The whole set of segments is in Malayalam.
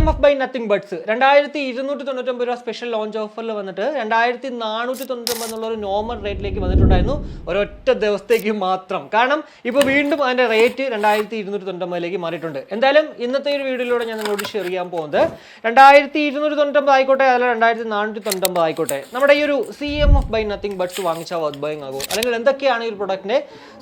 CMF by Nothing Buds 2299 രൂപ സ്പെഷ്യൽ ലോഞ്ച് ഓഫറിൽ വന്നിട്ട് 2499 എന്നുള്ള ഒരു നോർമൽ റേറ്റിലേക്ക് വന്നിട്ടുണ്ടായിരുന്നു ഒരൊറ്റ ദിവസത്തേക്ക് മാത്രം. കാരണം ഇപ്പോൾ വീണ്ടും അതിന്റെ റേറ്റ് 2299 മാറിയിട്ടുണ്ട്. എന്തായാലും ഇന്നത്തെ ഒരു വീഡിയോയിലൂടെ ഞാൻ നിങ്ങളോട് ഷെയർ ചെയ്യാൻ പോകുന്നത് 2299 ആയിക്കോട്ടെ അല്ല 2499 ആയിക്കോട്ടെ നമ്മുടെ ഈ ഒരു CMF by Nothing Buds വാങ്ങിച്ചാൽ വർത്ത് ബൈങ് ആകും, അല്ലെങ്കിൽ എന്തൊക്കെയാണ് ഈ ഒരു പ്രൊഡക്റ്റിന്റെ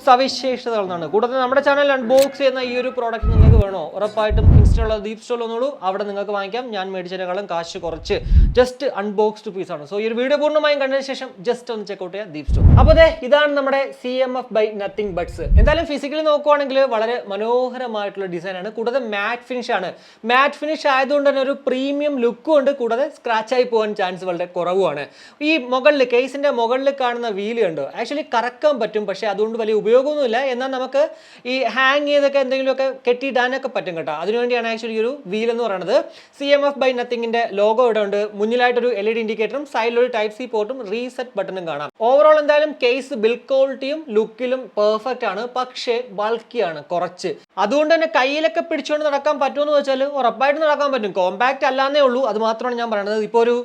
സവിശേഷതകൾ എന്നാണ്. കൂടാതെ നമ്മുടെ ചാനൽ അൺബോക്സ് ചെയ്യുന്ന ഈ ഒരു പ്രോഡക്റ്റ് നിങ്ങൾക്ക് വേണോ, ഉറപ്പായിട്ടും ഇൻസ്റ്റാളുള്ള ദീപ് സ്റ്റോൾ ഒന്നുള്ളൂ, അവിടെ നിങ്ങൾക്ക് വാങ്ങിക്കാം. ഞാൻ മേടിച്ചതിനേക്കാളും കാശ് കുറച്ച് ജസ്റ്റ് അൺബോക്സ്ഡ് പീസ് ആണ്. സോ ഈ ഒരു വീഡിയോ പൂർണ്ണമായും കണ്ടതിന് ശേഷം ജസ്റ്റ് ഒന്ന് ചെക്കൗട്ട് ചെയ്യാം ദീപ് സ്റ്റോൾ. അപ്പോൾ ഇതാണ് നമ്മുടെ CMF by Nothing Buds. എന്തായാലും ഫിസിക്കലി നോക്കുവാണെങ്കിൽ വളരെ മനോഹരമായിട്ടുള്ള ഡിസൈൻ ആണ്. കൂടാതെ മാറ്റ് ഫിനിഷ് ആണ്. മാറ്റ് ഫിനിഷ് ആയതുകൊണ്ട് തന്നെ ഒരു പ്രീമിയം ലുക്കും ഉണ്ട്. കൂടാതെ സ്ക്രാച്ച് ആയി പോകാൻ ചാൻസ് വളരെ കുറവുമാണ്. ഈ മുകളിൽ കേസിന്റെ മുകളിൽ കാണുന്ന വീല് കണ്ടോ, ആക്ച്വലി കറക്കാൻ പറ്റും, പക്ഷേ അതുകൊണ്ട് വലിയ ഉപയോഗമൊന്നുമില്ല. എന്നാൽ നമുക്ക് ഈ ഹാങ് ചെയ്തൊക്കെ എന്തെങ്കിലുമൊക്കെ കെട്ടിയിടാനൊക്കെ പറ്റും കേട്ടോ. അതിനുവേണ്ടിയാണ് ആക്ച്വലി ഒരു വീൽ എന്ന് പറയുന്നത്. CMF by Nothingന്റെ ലോഗോ ഇവിടെ ഉണ്ട്. മുന്നിലായിട്ടൊരു LED ഇൻഡിക്കേറ്ററും സൈഡിലൊരു ടൈപ്പ് സി പോർട്ടും റീസെറ്റ് ബട്ടണും കാണാം. ഓവറോൾ എന്തായാലും കേസ് ബിൽഡ് ക്വാളിറ്റിയും ലുക്കിലും പെർഫെക്റ്റ് ആണ്, പക്ഷേ ബൾക്കിയാണ് കുറച്ച്. അതുകൊണ്ട് തന്നെ കയ്യിലൊക്കെ പിടിച്ചുകൊണ്ട് നടക്കാൻ പറ്റുമെന്ന് വെച്ചാൽ ഉറപ്പായിട്ട് നടക്കാൻ പറ്റും. കോമ്പാക്ട് അല്ലാന്നേ ഉള്ളൂ, അത് മാത്രമാണ് ഞാൻ പറയുന്നത്. ഇപ്പോൾ ഒരു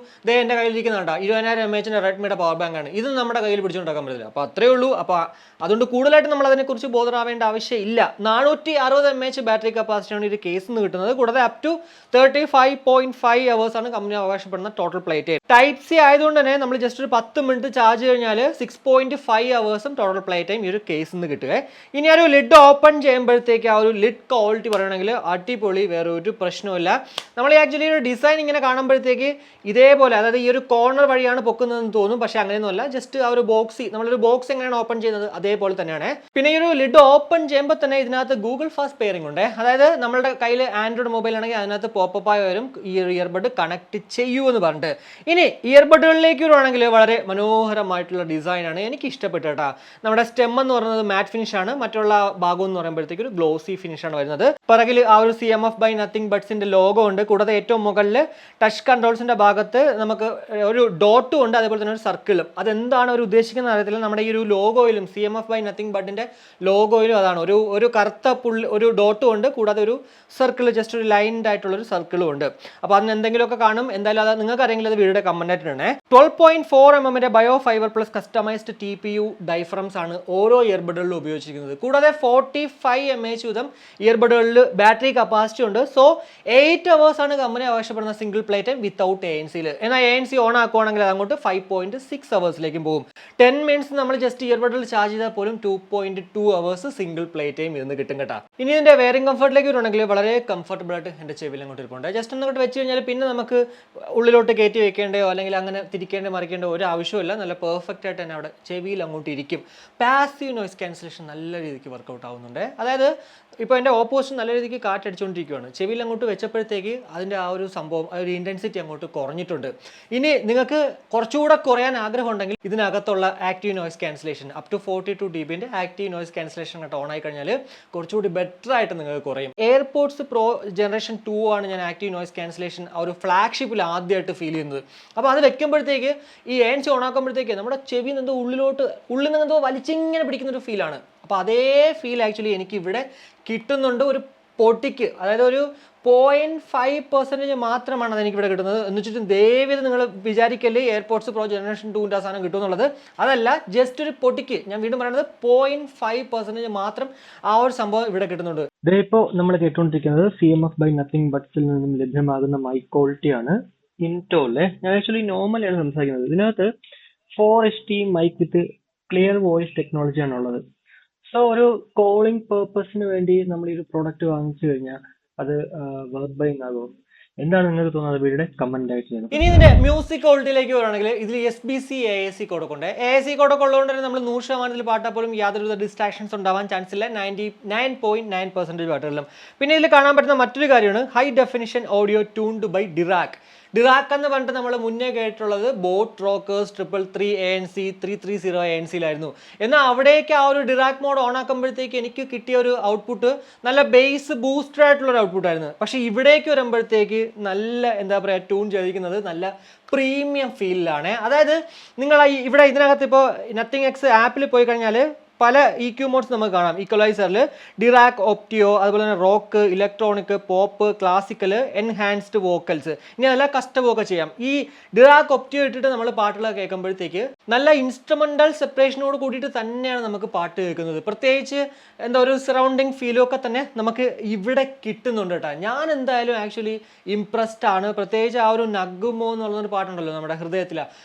എൻ്റെ കയ്യിലിരിക്കുന്നുണ്ടോ 20000 mAh റെഡ്മിയുടെ പവർ ബാങ്ക് ആണ്. ഇത് നമ്മുടെ കയ്യിൽ പിടിച്ചുകൊണ്ട് നടക്കാൻ പറ്റില്ല. അപ്പോൾ അത്രേ ഉള്ളൂ. അപ്പോൾ അതുകൊണ്ട് കൂടുതലായിട്ട് നമ്മൾ അതിനെക്കുറിച്ച് ബോധറാവേണ്ട ആവശ്യമില്ല. 460 mAh ബാറ്ററി കപ്പാസിറ്റിയാണ് ഒരു കേസ് നിന്ന് കിട്ടുന്നത്. കൂടാതെ അപ് ടു 35.5 hours ആണ് കമ്പനി അവകാശപ്പെടുന്ന total play time. Type C ആയതുകൊണ്ട് തന്നെ നമ്മൾ ജസ്റ്റ് ഒരു 10 മിനിറ്റ് ചാർജ് കഴിഞ്ഞാൽ 6.5 hours ടോട്ടൽ പ്ലേ ടൈം ഈ ഒരു കേസിൽ നിന്ന് കിട്ടുക. ഇനി ആ ഒരു ലിഡ് ഓപ്പൺ ചെയ്യുമ്പോഴത്തേക്ക് ആ ഒരു ലിഡ് ക്വാളിറ്റി പറയുകയാണെങ്കിൽ അടിപൊളി, വേറെ ഒരു പ്രശ്നമില്ല. നമ്മൾ ആക്ച്വലി ഒരു ഡിസൈൻ ഇങ്ങനെ കാണുമ്പോഴത്തേക്ക് ഇതേപോലെ, അതായത് ഈ ഒരു കോർണർ വഴിയാണ് പൊക്കുന്നതെന്ന് തോന്നും, പക്ഷേ അങ്ങനെയൊന്നുമല്ല. ജസ്റ്റ് ആ ഒരു ബോക്സ്, നമ്മളൊരു ബോക്സ് എങ്ങനെയാണ് ഓപ്പൺ ചെയ്യുന്നത് അതേപോലെ തന്നെയാണ്. പിന്നെ ഈ ഒരു ലിഡ് ഓപ്പൺ ചെയ്യുമ്പോൾ തന്നെ ഇതിനകത്ത് ഗൂഗിൾ ഫാസ്റ്റ് പെയറിംഗ് ഉണ്ട്. അതായത് നമ്മളുടെ കയ്യിൽ ആൻഡ്രോയിഡ് മൊബൈൽ ആണെങ്കിൽ അതിനകത്ത് പോപ്പപ്പ് ആയി വരും ഈ ഒരു ഇയർബഡ് കണക്ട് ചെയ്യൂ എന്ന് പറഞ്ഞിട്ട്. ഇനി ഇയർബഡുകളിലേക്ക് വരുവാണെങ്കിൽ വളരെ മനോഹരമായിട്ടുള്ള ഡിസൈനാണ്, എനിക്ക് ഇഷ്ടപ്പെട്ടു കേട്ടോ. നമ്മുടെ സ്റ്റെം എന്ന് പറയുന്നത് മാറ്റ് ഫിനിഷ് ആണ്, മറ്റുള്ള ഭാഗം എന്ന് പറയുമ്പോഴത്തേക്ക് ഒരു ഗ്ലോസി ഫിനിഷ് ആണ് വരുന്നത്. പിറകിൽ ആ ഒരു CMF by Nothing Budsന്റെ ലോഗോ ഉണ്ട്. കൂടാതെ ഏറ്റവും മുകളിൽ ടച്ച് കൺട്രോൾസിന്റെ ഭാഗത്ത് നമുക്ക് ഒരു ഡോട്ടും ഉണ്ട്, അതേപോലെ തന്നെ ഒരു സർക്കിളും. അതെന്താണ് അവർ ഉദ്ദേശിക്കുന്ന അറിയത്തില്ല. നമ്മുടെ ഈ ഒരു ലോഗോയിലും CMF by Nothing Budsന്റെ ലോഗോയിലും അതാണ് ഒരു കറുത്ത ഒരു ഡോട്ടും ഉണ്ട്. കൂടാതെ ഒരു സർക്കിൾ, ജസ്റ്റ് ഒരു ലൈൻഡ് ആയിട്ടുള്ള ഒരു സർക്കിളും ഉണ്ട്. അപ്പോൾ അതിന് എന്തെങ്കിലുമൊക്കെ കാണും. എന്തായാലും അത് നിങ്ങൾക്ക് അറിയെങ്കിൽ അത് വീഡിയോയുടെ കമന്റ് ആയിട്ടുണ്ട്. 12.4 mm bio fibre plus customised TPU diaphragms ആണ് ഓരോ ഇയർബഡുകളിലും ഉപയോഗിച്ചിരിക്കുന്നത്. കൂടാതെ 45 mAh വീതം ഇയർബഡുകളിൽ ബാറ്ററി കപ്പാസിറ്റി ഉണ്ട്. സോ 8 hours ആണ് കമ്പനി ആവശ്യപ്പെടുന്ന single play time without ANC. എന്നാൽ ANC ഓൺ ആക്കുവാണെങ്കിൽ അങ്ങോട്ട് 5.6 hours പോകും. 10 minutes നമ്മൾ ജസ്റ്റ് ഇയർബഡിൽ ചാർജ് ചെയ്താൽ പോലും 2.2 hours സിംഗിൾ പ്ലേ ടൈം ഇരുന്ന് കിട്ടും കേട്ടോ. ഇനി ഇതിന്റെ വെയറിംഗ് കംഫർട്ടിലേക്ക് വരുവാണെങ്കിൽ വളരെ കംഫർട്ടബിൾ ആയിട്ട് എൻ്റെ ചെവിയിൽ അങ്ങോട്ട് ഇരിപ്പുണ്ട്. ജസ്റ്റ് ഒന്നങ്ങോട്ട് വെച്ച് കഴിഞ്ഞാൽ പിന്നെ നമുക്ക് ഉള്ളിലോട്ട് കയറ്റി വെക്കേണ്ടയോ അല്ലെങ്കിൽ അങ്ങനെ തിരിക്കേണ്ടോ മറിക്കേണ്ടോ ഒരു ആവശ്യമില്ല. നല്ല പെർഫെക്റ്റ് ആയിട്ട് തന്നെ അവിടെ ചെവിയിൽ അങ്ങോട്ട് ഇരിക്കും. പാസീവ് നോയ്സ് ക്യാൻസലേഷൻ നല്ല രീതിക്ക് വർക്കൗട്ട് ആവുന്നുണ്ട്. അതായത് ഇപ്പോൾ എൻ്റെ ഓപ്പോസിറ്റ് നല്ല രീതിക്ക് കാറ്റടിച്ചുകൊണ്ടിരിക്കുകയാണ്. ചെവിയിൽ അങ്ങോട്ട് വെച്ചപ്പോഴത്തേക്ക് അതിൻ്റെ ആ ഒരു സംഭവം, ആ ഒരു ഇൻറ്റൻസിറ്റി അങ്ങോട്ട് കുറഞ്ഞിട്ടുണ്ട്. ഇനി നിങ്ങൾക്ക് കുറച്ചുകൂടെ കുറയാൻ ആഗ്രഹം ഉണ്ടെങ്കിൽ ഇതിനകത്തുള്ള active noise cancellation up to 42 dB active noise cancellation ആയിട്ട് ഓൺ ആയി കഴിഞ്ഞാൽ കുറച്ചുകൂടി ബെറ്റർ ആയിട്ട് നിങ്ങൾക്ക് കുറയും. എയർപോഡ്സ് പ്രോ ജനറേഷൻ 2 ആണ് ഞാൻ ആക്റ്റീവ് നോയ്സ് ക്യാൻസലേഷൻ ആ ഒരു ഫ്ലാഗ്ഷിപ്പിൽ ആദ്യമായിട്ട് ഫീൽ ചെയ്യുന്നത്. അപ്പോൾ അത് വെക്കുമ്പോഴത്തേക്ക് ഈ ANC ഓൺ ആക്കുമ്പോഴത്തേക്ക് നമ്മുടെ ചെവി എന്തോ ഉള്ളിൽ നിന്ന് എന്തോ വലിച്ചിങ്ങനെ പിടിക്കുന്ന ഒരു ഫീലാണ്. അപ്പോൾ അതേ ഫീൽ ആക്ച്വലി എനിക്ക് ഇവിടെ കിട്ടുന്നുണ്ട്. ഒരു പൊട്ടിക്ക്, അതായത് ഒരു 0.5% മാത്രമാണ് അതെനിക്ക് ഇവിടെ കിട്ടുന്നത്. എന്ന് വെച്ചിട്ട് ദയവേത് നിങ്ങൾ വിചാരിക്കല്ലേ എയർപോഡ്സ് പ്രോ ജനറേഷൻ 2 സാധനം കിട്ടുമെന്നുള്ളത്. അതല്ല, ജസ്റ്റ് ഒരു പൊട്ടിക്ക്, ഞാൻ വീണ്ടും പറയുന്നത് 0.5% മാത്രം ആ ഒരു സംഭവം ഇവിടെ കിട്ടുന്നുണ്ട്. ഇപ്പോൾ നമ്മൾ കേട്ടുകൊണ്ടിരിക്കുന്നത് CMF by Nothing Budsൽ നിന്നും ലഭ്യമാകുന്ന മൈക്ക് ക്വാളിറ്റിയാണ്. ഇൻറ്റോലെ ഞാൻ ആക്ച്വലി നോർമലാണ് സംസാരിക്കുന്നത്. ഇതിനകത്ത് 4HT mic with clear voice ടെക്നോളജിയാണ് ഉള്ളത്. സോ ഒരു കോളിംഗ് പേർപ്പസിന് വേണ്ടി നമ്മൾ ഈ ഒരു പ്രോഡക്റ്റ് വാങ്ങിച്ചു കഴിഞ്ഞാൽ അത് വർത്ത് ബൈങ് ആകുമോ? എന്താണ് നിങ്ങൾക്ക് തോന്നുന്നത്? വീഡിയോയുടെ കമന്റ് ആയിട്ട് ചെയ്യണം. ഇനി ഇതിന്റെ മ്യൂസിക് ക്വാളിറ്റിയിലേക്ക് വരുവാണെങ്കിൽ ഇതിൽ SBC AAC കോഡൊക്കെ ഉണ്ട്. AAC കോഡൊക്കെ ഉള്ളതുകൊണ്ട് തന്നെ നമ്മൾ 100% പാട്ടാൽ പോലും യാതൊരുവിധ ഡിസ്ട്രാക്ഷൻസ് ഉണ്ടാവാൻ ചാൻസ് ഇല്ല. 99.9% പാട്ടുകളിലും. പിന്നെ ഇതിൽ കാണാൻ പറ്റുന്ന മറ്റൊരു കാര്യമാണ് high definition audio tuned by Dirac. Dirac എന്ന് പറഞ്ഞിട്ട് നമ്മൾ മുന്നേ കേട്ടിട്ടുള്ളത് ബോട്ട് റോക്കേഴ്സ് 333 ANC 330 ANC എന്നാൽ അവിടേക്ക് ആ ഒരു ഡിറാക്ക് മോഡ് ഓൺ ആക്കുമ്പോഴത്തേക്ക് എനിക്ക് കിട്ടിയ ഒരു ഔട്ട്പുട്ട് നല്ല ബേസ് ബൂസ്റ്റഡ് ആയിട്ടുള്ള ഒരു ഔട്ട്പുട്ടായിരുന്നു. പക്ഷേ ഇവിടേക്ക് വരുമ്പോഴത്തേക്ക് നല്ല എന്താ പറയുക ട്യൂൺ ചെയ്തിരിക്കുന്നത് നല്ല പ്രീമിയം ഫീലിലാണ്. അതായത് നിങ്ങൾ ഇവിടെ ഇതിനകത്ത് ഇപ്പോൾ നത്തിങ് എക്സ് ആപ്പിൽ പോയി കഴിഞ്ഞാൽ പല EQ മോഡ്സ് നമുക്ക് കാണാം. ഈക്വലൈസറിൽ ഡിറാക് ഒപ്റ്റിയോ, അതുപോലെ തന്നെ rock, electronic, pop, classical, enhanced vocals, ഇനി അതെല്ലാം കസ്റ്റം ഒക്കെ ചെയ്യാം. ഈ ഡിറാക് ഒപ്റ്റിയോ ഇട്ടിട്ട് നമ്മൾ പാട്ടുകളൊക്കെ കേൾക്കുമ്പോഴത്തേക്ക് നല്ല ഇൻസ്ട്രുമെന്റൽ സെപ്പറേഷനോട് കൂടിയിട്ട് തന്നെയാണ് നമുക്ക് പാട്ട് കേൾക്കുന്നത്. പ്രത്യേകിച്ച് എന്താ ഒരു സറൗണ്ടിങ് ഫീലും ഒക്കെ തന്നെ നമുക്ക് ഇവിടെ കിട്ടുന്നുണ്ട് കേട്ടോ. ഞാൻ എന്തായാലും ആക്ച്വലി ഇംപ്രസ്ഡ് ആണ്. പ്രത്യേകിച്ച് ആ ഒരു നഗുമോ എന്നുള്ളൊരു പാട്ടുണ്ടല്ലോ നമ്മുടെ ഹൃദയത്തിൽ,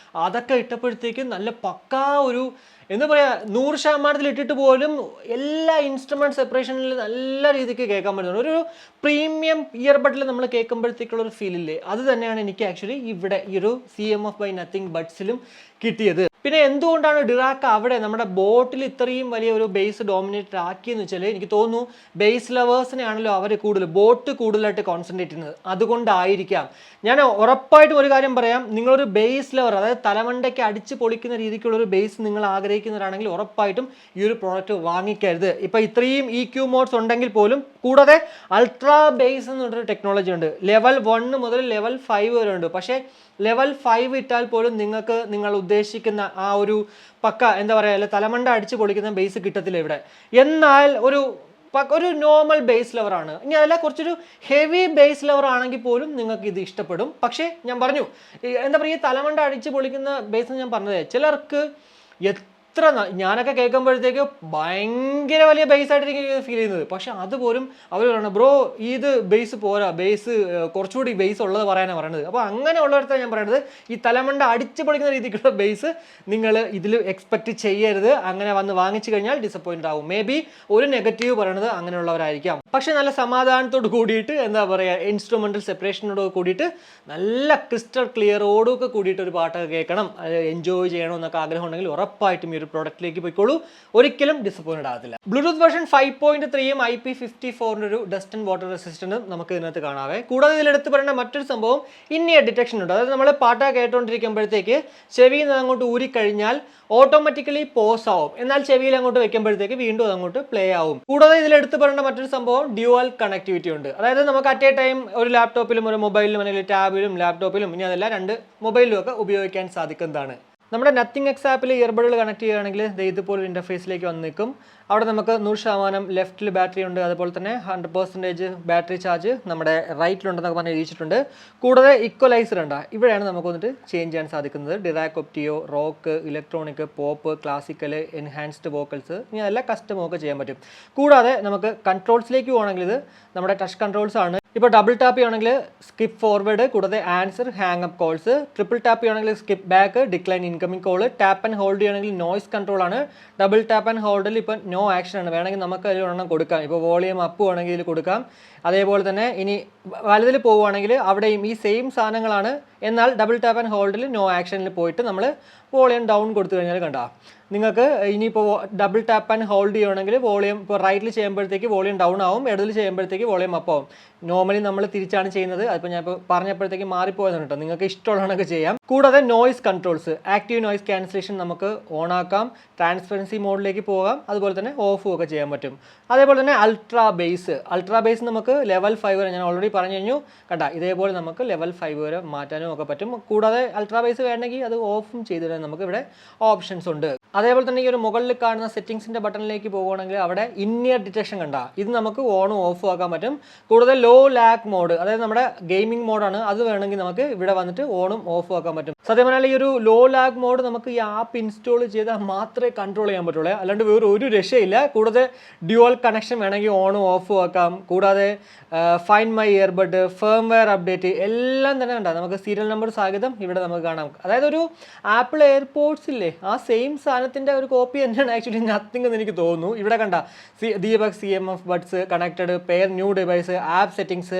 അതൊക്കെ ഇട്ടപ്പോഴത്തേക്കും നല്ല പക്കാ ഒരു എന്താ പറയുക 100% ഇട്ടിട്ട് പോലും എല്ലാ ഇൻസ്ട്രുമെന്റ് സെപ്പറേഷനിൽ നല്ല രീതിക്ക് കേൾക്കാൻ പറ്റുന്നുണ്ട്. ഒരു പ്രീമിയം ഇയർബഡിൽ നമ്മൾ കേൾക്കുമ്പോഴത്തേക്കുള്ള ഒരു ഫീലില്ലേ, അത് തന്നെയാണ് എനിക്ക് ആക്ച്വലി ഇവിടെ ഈ ഒരു CMF by Nothing ബഡ്സിലും കിട്ടിയത്. പിന്നെ എന്തുകൊണ്ടാണ് ഡിറാക്ക് അവിടെ നമ്മുടെ ബോട്ടിൽ ഇത്രയും വലിയ ഒരു ബേസ് ഡോമിനേറ്റ് ആക്കിയെന്ന് വെച്ചാൽ എനിക്ക് തോന്നുന്നു ബേസ് ലവേഴ്സിനെ ആണല്ലോ അവർ ബോട്ട് കൂടുതലായിട്ട് കോൺസെൻട്രേറ്റ് ചെയ്യുന്നത്, അതുകൊണ്ടായിരിക്കാം. ഞാൻ ഉറപ്പായിട്ടും ഒരു കാര്യം പറയാം, നിങ്ങളൊരു ബേസ് ലവർ, അതായത് തലമണ്ടയ്ക്ക് അടിച്ച് പൊളിക്കുന്ന രീതിക്കുള്ളൊരു ബേസ് നിങ്ങൾ ആഗ്രഹിക്കുന്നവരാണെങ്കിൽ ഉറപ്പായിട്ടും ഈ ഒരു പ്രോഡക്റ്റ് വാങ്ങിക്കരുത്. ഇപ്പം ഇത്രയും EQ മോഡ്സ് ഉണ്ടെങ്കിൽ പോലും കൂടാതെ അൾട്രാ ബേസ് എന്ന് പറഞ്ഞൊരു ടെക്നോളജി ഉണ്ട്. ലെവൽ 1 മുതൽ ലെവൽ 5 വരെ ഉണ്ട്. പക്ഷേ ലെവൽ 5 ഇട്ടാൽ പോലും നിങ്ങൾക്ക് നിങ്ങൾ ഉദ്ദേശിക്കുന്ന ആ ഒരു പക്ക എന്താ പറയുക തലമണ്ട അടിച്ച് പൊളിക്കുന്ന ബേസ് കിട്ടത്തില്ല ഇവിടെ. എന്നാൽ ഒരു നോർമൽ ബേസ് ലവറാണ്, ഇനി അതല്ല കുറച്ചൊരു ഹെവി ബേസ് ലവർ ആണെങ്കിൽ പോലും നിങ്ങൾക്ക് ഇത് ഇഷ്ടപ്പെടും. പക്ഷേ ഞാൻ പറഞ്ഞു എന്താ പറയുക ഈ തലമണ്ട അടിച്ച് പൊളിക്കുന്ന ബേസ് ഞാൻ പറഞ്ഞത് ചിലർക്ക് ഞാനൊക്കെ കേൾക്കുമ്പോഴത്തേക്ക് ഭയങ്കര വലിയ ബേസ് ആയിട്ട് എനിക്ക് ഫീൽ ചെയ്യുന്നത്. പക്ഷെ അതുപോലും അവർ പറയണം ബ്രോ ഇത് ബേസ് പോരാ, ബേസ് കുറച്ചുകൂടി ബേസ് ഉള്ളത് പറയാനാണ് പറയുന്നത്. അപ്പോൾ അങ്ങനെ ഉള്ളവരുടെ ഞാൻ പറയുന്നത് ഈ തലമണ്ട അടിച്ച് പൊളിക്കുന്ന രീതിക്കുള്ള ബേസ് നിങ്ങൾ ഇതിൽ എക്സ്പെക്ട് ചെയ്യരുത്. അങ്ങനെ വന്ന് വാങ്ങിച്ചു കഴിഞ്ഞാൽ ഡിസപ്പോയിൻറ്റ് ആവും. മേ ബി ഒരു നെഗറ്റീവ് പറയണത് അങ്ങനെയുള്ളവരായിരിക്കാം. പക്ഷെ നല്ല സമാധാനത്തോട് കൂടിയിട്ട് എന്താ പറയുക ഇൻസ്ട്രുമെന്റൽ സെപ്പറേഷനോട് കൂടിയിട്ട് നല്ല ക്രിസ്റ്റൽ ക്ലിയറോടൊക്കെ കൂടിയിട്ട് ഒരു പാട്ടൊക്കെ കേൾക്കണം, എൻജോയ് ചെയ്യണം എന്നൊക്കെ ആഗ്രഹം ഉണ്ടെങ്കിൽ ഉറപ്പായിട്ടും ഈ ഒരു പ്രോഡക്റ്റിലേക്ക് പോയിക്കോളൂ, ഒരിക്കലും ഡിസപ്പോയിൻറ്റ് ആകത്തില്ല. ബ്ലൂടൂത്ത് വേർഷൻ 5.3 IP54 ഒരു ഡസ്റ്റ് ആൻഡ് വാട്ടർ റെസിസ്റ്റൻറ്റും നമുക്ക് ഇതിനകത്ത് കാണാവേ. കൂടാതെ ഇതിലെടുത്ത് പറയേണ്ട മറ്റൊരു സംഭവം ഇന്നിയർ ഡിറ്റക്ഷൻ ഉണ്ട്. അതായത് നമ്മൾ പാട്ട് കേട്ടുകൊണ്ടിരിക്കുമ്പോഴത്തേക്ക് ചെവിയിൽ നിന്ന് അങ്ങോട്ട് ഊരിക്കഴിഞ്ഞാൽ ഓട്ടോമാറ്റിക്കലി പോസ് ആവും, എന്നാൽ ചെവിയിൽ അങ്ങോട്ട് വെക്കുമ്പോഴത്തേക്ക് വീണ്ടും അതങ്ങോട്ട് പ്ലേ ആവും. കൂടാതെ ഇതിലെടുത്ത് പറയേണ്ട മറ്റൊരു സംഭവം ഡ്യുവൽ കണക്ടിവിറ്റി ഉണ്ട്. അതായത് നമുക്ക് അറ്റ് എ ടൈം ഒരു ലാപ്ടോപ്പിലും ഒരു മൊബൈലിലും അല്ലെങ്കിൽ ടാബിലും ലാപ്ടോപ്പിലും ഇനി അതല്ല 2 മൊബൈലിലും ഒക്കെ ഉപയോഗിക്കാൻ സാധിക്കുന്നതാണ്. നമ്മുടെ നത്തിങ് എക്സ് ആപ്പിൽ ഇയർബഡുകൾ കണക്ട് ചെയ്യുകയാണെങ്കിൽ ഇതുപോലെ ഇൻ്റർഫേസിലേക്ക് വന്ന് നിൽക്കും. അവിടെ നമുക്ക് 100% ലെഫ്റ്റിൽ ബാറ്ററി ഉണ്ട്, അതുപോലെ തന്നെ 100% ബാറ്ററി ചാർജ് നമ്മുടെ റൈറ്റിലുണ്ടെന്നൊക്കെ പറഞ്ഞ് എഴുതിയിട്ടുണ്ട്. കൂടാതെ ഇക്വലൈസർ ഉണ്ട്, ഇവിടെയാണ് നമുക്ക് വന്നിട്ട് ചേഞ്ച് ചെയ്യാൻ സാധിക്കുന്നത്. Dirac Opteo, rock, electronic, pop, classical, enhanced vocals, ഇനി അതെല്ലാം കസ്റ്റം ഒക്കെ ചെയ്യാൻ പറ്റും. കൂടാതെ നമുക്ക് കൺട്രോൾസിലേക്ക് പോകണമെങ്കിൽ ഇത് നമ്മുടെ ടച്ച് കൺട്രോൾസ് ആണ്. ഇപ്പോൾ ഡബിൾ ടാപ്പ് ചെയ്യുകയാണെങ്കിൽ സ്കിപ്പ് ഫോർവേഡ്, കൂടാതെ answer, hang up calls. Triple tap ചെയ്യുകയാണെങ്കിൽ skip back, decline incoming call. Tap and hold ചെയ്യുകയാണെങ്കിൽ നോയ്സ് കൺട്രോൾ ആണ്. ഡബിൾ ടാപ്പ് ആൻഡ് ഹോൾഡിൽ ഇപ്പോൾ നോ ആക്ഷൻ ആണ്, വേണമെങ്കിൽ നമുക്ക് അതിൽ ഒരെണ്ണം കൊടുക്കാം. ഇപ്പോൾ വോളിയം അപ്പ് വേണമെങ്കിൽ ഇതിൽ കൊടുക്കാം. അതേപോലെ തന്നെ ഇനി വലതിൽ പോവുകയാണെങ്കിൽ അവിടെയും ഈ സെയിം സാധനങ്ങളാണ്, എന്നാൽ ഡബിൾ ടാപ്പ് ആൻഡ് ഹോൾഡിൽ നോ ആക്ഷനിൽ പോയിട്ട് നമ്മൾ വോളിയം ഡൗൺ കൊടുത്തു കഴിഞ്ഞാൽ കണ്ടാ നിങ്ങൾക്ക് ഇനിയിപ്പോൾ ഡബിൾ ടാപ്പ് ആൻഡ് ഹോൾഡ് ചെയ്യുകയാണെങ്കിൽ വോളിയം ഇപ്പോൾ റൈറ്റിൽ ചെയ്യുമ്പോഴത്തേക്ക് വോളിയം ഡൗൺ ആവും, ഇടതിൽ ചെയ്യുമ്പോഴത്തേക്ക് വോളിയം അപ്പ് ആവും. നോർമലി നമ്മൾ തിരിച്ചാണ് ചെയ്യുന്നത്, അതിപ്പോൾ ഞാൻ ഇപ്പോൾ പറഞ്ഞപ്പോഴത്തേക്ക് മാറിപ്പോയതാണ് കേട്ടോ. നിങ്ങൾക്ക് ഇഷ്ടമുള്ളതൊക്കെ ചെയ്യാം. കൂടാതെ noise controls, active noise cancellation നമുക്ക് ഓൺ ആക്കാം, ട്രാൻസ്പെറൻസി മോഡിലേക്ക് പോകാം, അതുപോലെ തന്നെ ഓഫും ഒക്കെ ചെയ്യാൻ പറ്റും. അതേപോലെ തന്നെ അൾട്രാ ബേസ് നമുക്ക് ലെവൽ 5 വരെ ഞാൻ ഓൾറെഡി പറഞ്ഞു കഴിഞ്ഞു കണ്ടാ, ഇതേപോലെ നമുക്ക് ലെവൽ 5 വരെ മാറ്റാനും ഒക്കെ പറ്റും. കൂടാതെ അൾട്രാ ബേസ് വേണമെങ്കിൽ അത് ഓഫും ചെയ്തിടാൻ നമുക്ക് ഇവിടെ ഓപ്ഷൻസ് ഉണ്ട്. അതേപോലെ തന്നെ ഈ ഒരു മുകളിൽ കാണുന്ന സെറ്റിംഗ്സിന്റെ ബട്ടണിലേക്ക് പോകുകയാണെങ്കിൽ അവിടെ ഇന്നിയർ ഡിറ്റക്ഷൻ കണ്ടാ, ഇത് നമുക്ക് ഓണും ഓഫും ആക്കാൻ പറ്റും. കൂടുതൽ ലോ ലാഗ് മോഡ്, അതായത് നമ്മുടെ ഗെയിമിംഗ് മോഡാണ്, അത് വേണമെങ്കിൽ നമുക്ക് ഇവിടെ വന്നിട്ട് ഓണും ഓഫും ആക്കാൻ പറ്റും. സത്യം പറഞ്ഞാൽ ഈ ഒരു ലോ ലാഗ് മോഡ് നമുക്ക് ഈ ആപ്പ് ഇൻസ്റ്റാൾ ചെയ്താൽ മാത്രമേ കൺട്രോൾ ചെയ്യാൻ പറ്റുള്ളൂ, അല്ലാണ്ട് വേറെ ഒരു രക്ഷയില്ല. കൂടാതെ ഡ്യുവൽ കണക്ഷൻ വേണമെങ്കിൽ ഓണും ഓഫും ആക്കാം. കൂടാതെ find my earbud, firmware update എല്ലാം തന്നെ ഉണ്ടാകും. നമുക്ക് സീരിയൽ നമ്പർ സാഹിതം ഇവിടെ നമുക്ക് കാണാം. അതായത് ഒരു ആപ്പിൾ എയർപോഡ്സ് ഇല്ലേ, ആ സെയിം സാധനത്തിൻ്റെ ഒരു കോപ്പി തന്നെയാണ് ആക്ച്വലി നത്തിങ് എന്ന് എനിക്ക് തോന്നുന്നു. ഇവിടെ കണ്ട Deepak CMF buds connected, pair new device, app settings,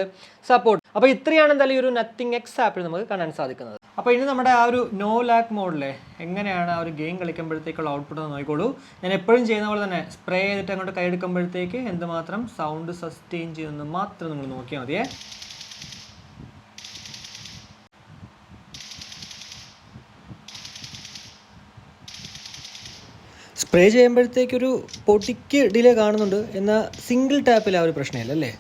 support. അപ്പോൾ ഇത്രയാണ് എന്തായാലും ഈ ഒരു നത്തിങ് എക്സ് ആപ്പിൽ നമുക്ക് കാണാൻ സാധിക്കുന്നത്. അപ്പോൾ ഇനി നമ്മുടെ ആ ഒരു നോ ലാഗ് മോഡിലെ എങ്ങനെയാണ് ആ ഒരു ഗെയിം കളിക്കുമ്പോഴത്തേക്കുള്ള ഔട്ട്പുട്ട് എന്ന് നോക്കിക്കോളൂ. ഞാൻ എപ്പോഴും ചെയ്യുന്ന പോലെ തന്നെ സ്പ്രേ ചെയ്തിട്ട് അങ്ങോട്ട് കൈയെടുക്കുമ്പോഴത്തേക്ക് എന്തുമാത്രം സൗണ്ട് സസ്റ്റെയിൻ ചെയ്യുമെന്ന് മാത്രം നിങ്ങൾ നോക്കിയാൽ മതിയേ. സ്പ്രേ ചെയ്യുമ്പോഴത്തേക്കൊരു പൊട്ടിക്ക് ഡിലേ കാണുന്നുണ്ട്, എന്നാൽ സിംഗിൾ ടാപ്പിൽ ആ ഒരു പ്രശ്നമില്ല അല്ലേ.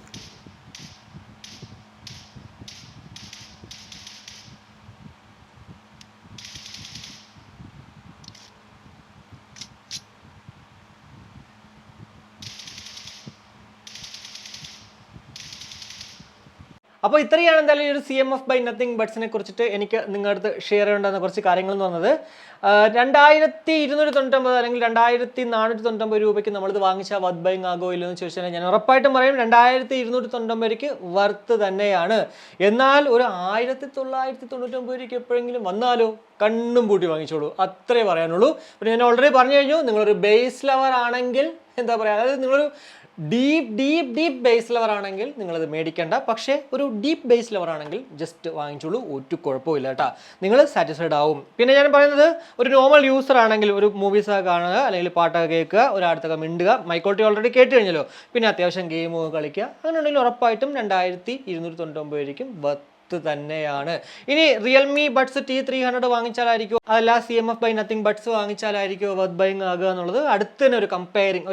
അപ്പോൾ ഇത്രയാണ് എന്തായാലും ഈ ഒരു CMF by Nothing Budsനെ കുറിച്ചിട്ട് എനിക്ക് നിങ്ങളുടെ അടുത്ത് ഷെയർ ചെയ്യേണ്ടുന്ന കുറച്ച് കാര്യങ്ങൾ എന്ന് പറഞ്ഞത്. 2299 അല്ലെങ്കിൽ 2499 രൂപയ്ക്ക് നമ്മളിത് വാങ്ങിച്ചാൽ വർത്ത് ബൈങ് ആകോ ഇല്ലെന്ന് ചോദിച്ചാൽ ഞാൻ ഉറപ്പായിട്ടും പറയും 2299 വർത്ത് തന്നെയാണ്. എന്നാൽ ഒരു 1999 രൂപയ്ക്ക് എപ്പോഴെങ്കിലും വന്നാലോ കണ്ണും പൂട്ടി വാങ്ങിച്ചോളൂ, അത്രേ പറയാനുള്ളൂ. പിന്നെ ഞാൻ ഓൾറെഡി പറഞ്ഞു കഴിഞ്ഞു, നിങ്ങളൊരു ബേസ് ലവർ ആണെങ്കിൽ എന്താ പറയുക, അതായത് നിങ്ങളൊരു ഡീപ്പ് ബേസ് ലവർ ആണെങ്കിൽ നിങ്ങളത് മേടിക്കേണ്ട. പക്ഷേ ഒരു ഡീപ്പ് ബേസ് ലവർ ആണെങ്കിൽ ജസ്റ്റ് വാങ്ങിച്ചോളൂ, ഒരു കുഴപ്പമില്ല കേട്ടോ, നിങ്ങൾ സാറ്റിസ്ഫൈഡ് ആവും. പിന്നെ ഞാൻ പറയുന്നത് ഒരു നോർമൽ യൂസർ ആണെങ്കിൽ ഒരു മൂവീസ് കാണുക അല്ലെങ്കിൽ പാട്ടൊക്കെ കേൾക്കുക, ഒരാടത്തൊക്കെ മിണ്ടുക, മൈക്കോട്ടി ഓൾറെഡി കേട്ട് കഴിഞ്ഞല്ലോ, പിന്നെ അത്യാവശ്യം ഗെയിമൊക്കെ കളിക്കുക, അങ്ങനെ ഉണ്ടെങ്കിൽ ഉറപ്പായിട്ടും 2299 രൂപയ്ക്കും തന്നെയാണ്. ഇനി റിയൽമി ബഡ്സ് T300 വാങ്ങിച്ചാലായിരിക്കും, അതല്ല CMF by Nothing Buds വാങ്ങിച്ചാലായിരിക്കും വർത്ത് ബൈങ് ആകുക എന്നുള്ളത് അടുത്ത് തന്നെ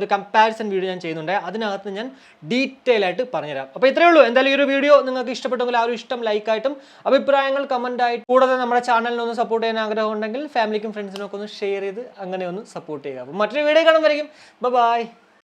ഒരു കമ്പാരിസൺ വീഡിയോ ഞാൻ ചെയ്യുന്നുണ്ട്. അതിനകത്ത് ഞാൻ ഡീറ്റെയിൽ ആയിട്ട് പറഞ്ഞുതരാം. അപ്പോൾ ഇത്രയേ ഉള്ളൂ. എന്തായാലും ഈ ഒരു വീഡിയോ നിങ്ങൾക്ക് ഇഷ്ടപ്പെട്ടെങ്കിൽ ആ ഒരു ഇഷ്ടം ലൈക്കായിട്ടും അഭിപ്രായങ്ങൾ കമന്റ് ആയിട്ട്, കൂടാതെ നമ്മുടെ ചാനലിനെ ഒന്ന് സപ്പോർട്ട് ചെയ്യാൻ ആഗ്രഹം ഉണ്ടെങ്കിൽ ഫാമിലിക്കും ഫ്രണ്ട്സിനൊക്കെ ഒന്ന് ഷെയർ ചെയ്ത് അങ്ങനെ ഒന്ന് സപ്പോർട്ട് ചെയ്യുക. അപ്പോൾ മറ്റൊരു വീഡിയോ കാണുമ്പോഴേക്കും ബൈ.